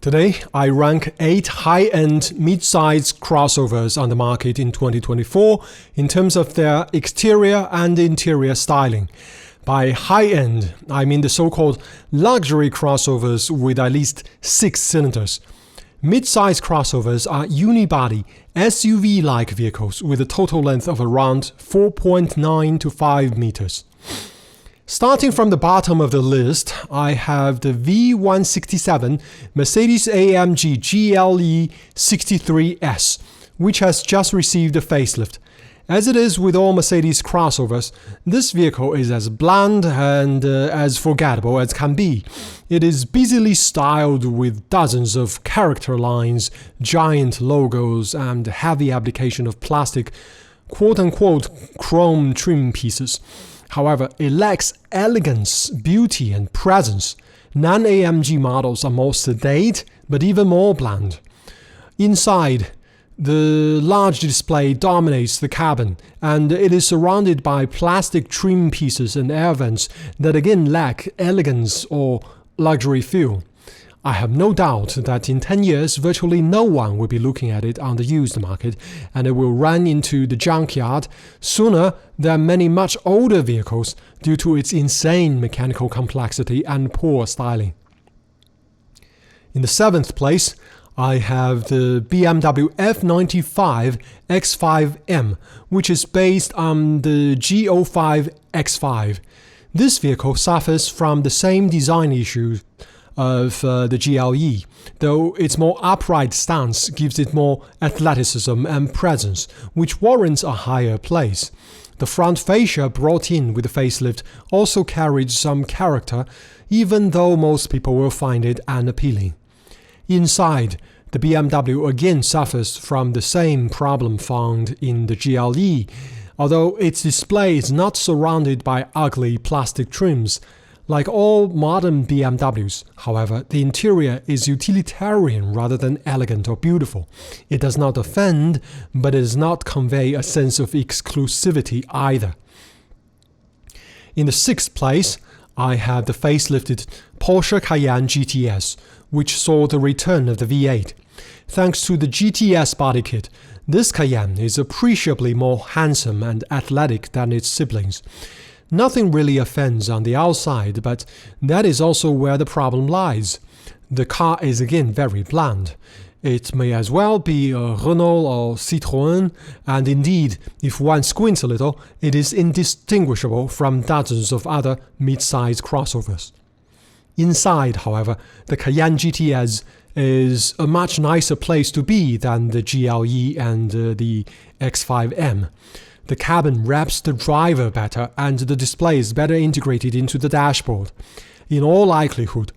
Today, I rank 8 high-end mid-size crossovers on the market in 2024 in terms of their exterior and interior styling. By high-end, I mean the so-called luxury crossovers with at least 6 cylinders. Mid-size crossovers are unibody, SUV-like vehicles with a total length of around 4.9 to 5 meters. Starting from the bottom of the list, I have the V167 Mercedes AMG GLE 63S, which has just received a facelift. As it is with all Mercedes crossovers, this vehicle is as bland and as forgettable as can be. It is busily styled with dozens of character lines, giant logos, and heavy application of plastic, quote-unquote, chrome trim pieces. However, it lacks elegance, beauty, and presence. Non-AMG models are more sedate, but even more bland. Inside, the large display dominates the cabin, and it is surrounded by plastic trim pieces and air vents that again lack elegance or luxury feel. I have no doubt that in 10 years, virtually no one will be looking at it on the used market, and it will run into the junkyard sooner than many much older vehicles due to its insane mechanical complexity and poor styling. In the 7th place, I have the BMW F95 X5M, which is based on the G05 X5. This vehicle suffers from the same design issues of the GLE, though its more upright stance gives it more athleticism and presence, which warrants a higher place. The front fascia brought in with the facelift also carried some character, even though most people will find it unappealing. Inside, the BMW again suffers from the same problem found in the GLE, although its display is not surrounded by ugly plastic trims. Like all modern BMWs, however, the interior is utilitarian rather than elegant or beautiful. It does not offend, but it does not convey a sense of exclusivity either. In the 6th place, I have the facelifted Porsche Cayenne GTS, which saw the return of the V8. Thanks to the GTS body kit, this Cayenne is appreciably more handsome and athletic than its siblings. Nothing really offends on the outside, but that is also where the problem lies. The car is again very bland. It may as well be a Renault or Citroën, and indeed, if one squints a little, it is indistinguishable from dozens of other mid-size crossovers. Inside, however, the Cayenne GTS is a much nicer place to be than the GLE and the X5M. The cabin wraps the driver better, and the display is better integrated into the dashboard. In all likelihood,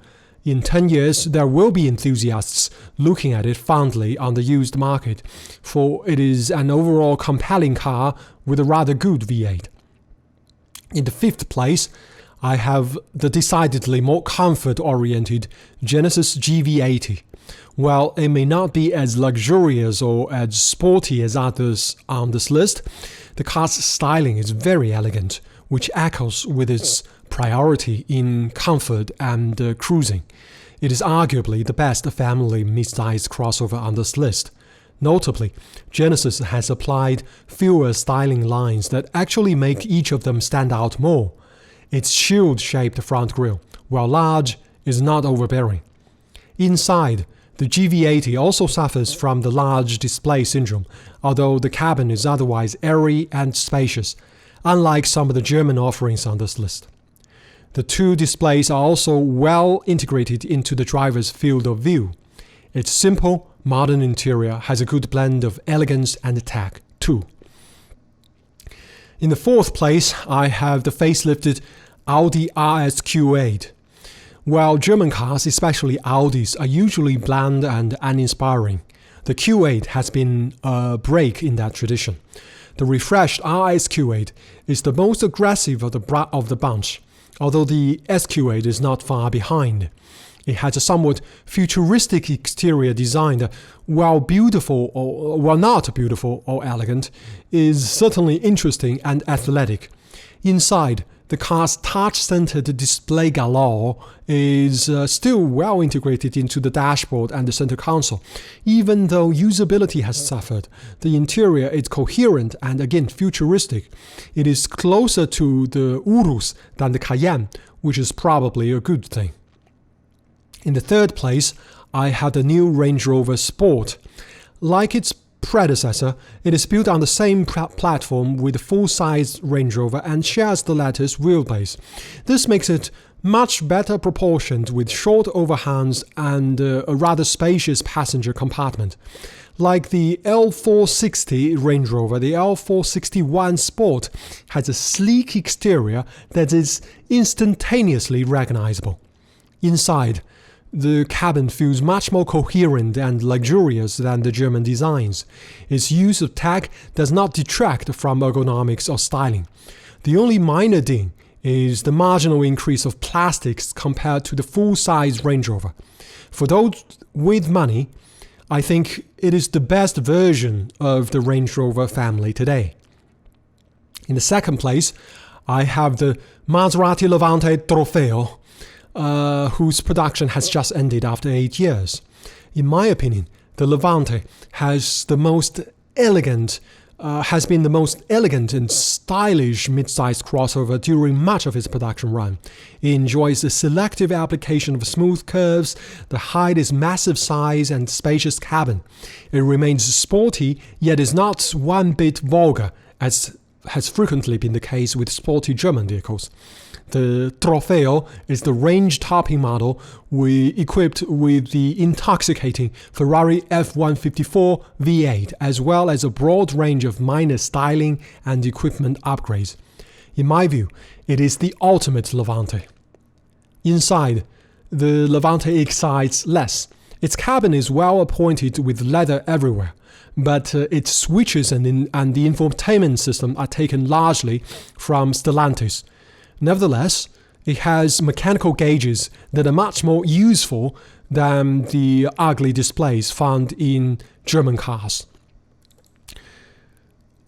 in 10 years there will be enthusiasts looking at it fondly on the used market, for it is an overall compelling car with a rather good V8. In the 5th place, I have the decidedly more comfort-oriented Genesis GV80. While it may not be as luxurious or as sporty as others on this list, the car's styling is very elegant, which echoes with its priority in comfort and cruising. It is arguably the best family mid-size crossover on this list. Notably, Genesis has applied fewer styling lines that actually make each of them stand out more. Its shield-shaped front grille, while large, is not overbearing. Inside, the GV80 also suffers from the large display syndrome, although the cabin is otherwise airy and spacious, unlike some of the German offerings on this list. The two displays are also well integrated into the driver's field of view. Its simple, modern interior has a good blend of elegance and tech, too. In the 4th place, I have the facelifted Audi RS Q8. While German cars, especially Audis, are usually bland and uninspiring, the Q8 has been a break in that tradition. The refreshed RS Q8 is the most aggressive of the bunch, although the SQ8 is not far behind. It has a somewhat futuristic exterior design that, while not beautiful or elegant, is certainly interesting and athletic. Inside, The car's touch-centered display galore is still well integrated into the dashboard and the center console. Even though usability has suffered, the interior is coherent and again futuristic. It is closer to the Urus than the Cayenne, which is probably a good thing. In the third place, I have the new Range Rover Sport. Like its predecessor, it is built on the same platform with the full-size Range Rover and shares the latter's wheelbase. This makes it much better proportioned with short overhangs and a rather spacious passenger compartment. Like the L460 Range Rover, the L461 Sport has a sleek exterior that is instantaneously recognizable. Inside, the cabin feels much more coherent and luxurious than the German designs. Its use of tech does not detract from ergonomics or styling. The only minor ding is the marginal increase of plastics compared to the full-size Range Rover. For those with money, I think it is the best version of the Range Rover family today. In the second place, I have the Maserati Levante Trofeo, whose production has just ended after 8 years. In my opinion, the Levante has been the most elegant and stylish mid-sized crossover during much of its production run. It enjoys the selective application of smooth curves that hide its massive size and spacious cabin. It remains sporty, yet is not one bit vulgar, as has frequently been the case with sporty German vehicles. The Trofeo is the range-topping model equipped with the intoxicating Ferrari F154 V8, as well as a broad range of minor styling and equipment upgrades. In my view, it is the ultimate Levante. Inside, the Levante excites less. Its cabin is well appointed with leather everywhere, but its switches and the infotainment system are taken largely from Stellantis. Nevertheless, it has mechanical gauges that are much more useful than the ugly displays found in German cars.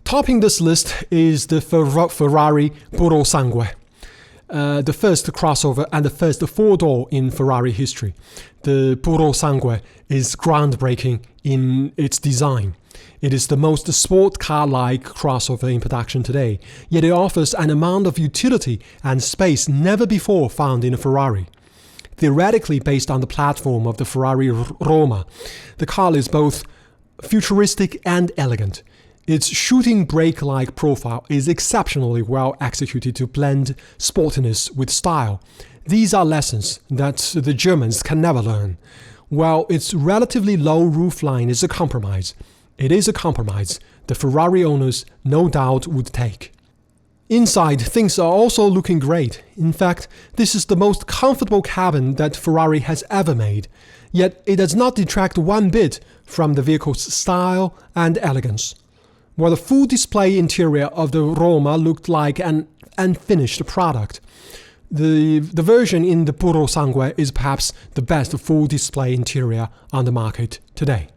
Topping this list is the Ferrari Purosangue, the first crossover and the first four-door in Ferrari history. The Purosangue is groundbreaking in its design. It is the most sport car-like crossover in production today, yet it offers an amount of utility and space never before found in a Ferrari. Theoretically based on the platform of the Ferrari Roma, the car is both futuristic and elegant. Its shooting brake-like profile is exceptionally well executed to blend sportiness with style. These are lessons that the Germans can never learn. While its relatively low roofline is a compromise, it is a compromise the Ferrari owners no doubt would take. Inside, things are also looking great. In fact, this is the most comfortable cabin that Ferrari has ever made. Yet it does not detract one bit from the vehicle's style and elegance. While the full display interior of the Roma looked like an unfinished product, the version in the Purosangue is perhaps the best full display interior on the market today.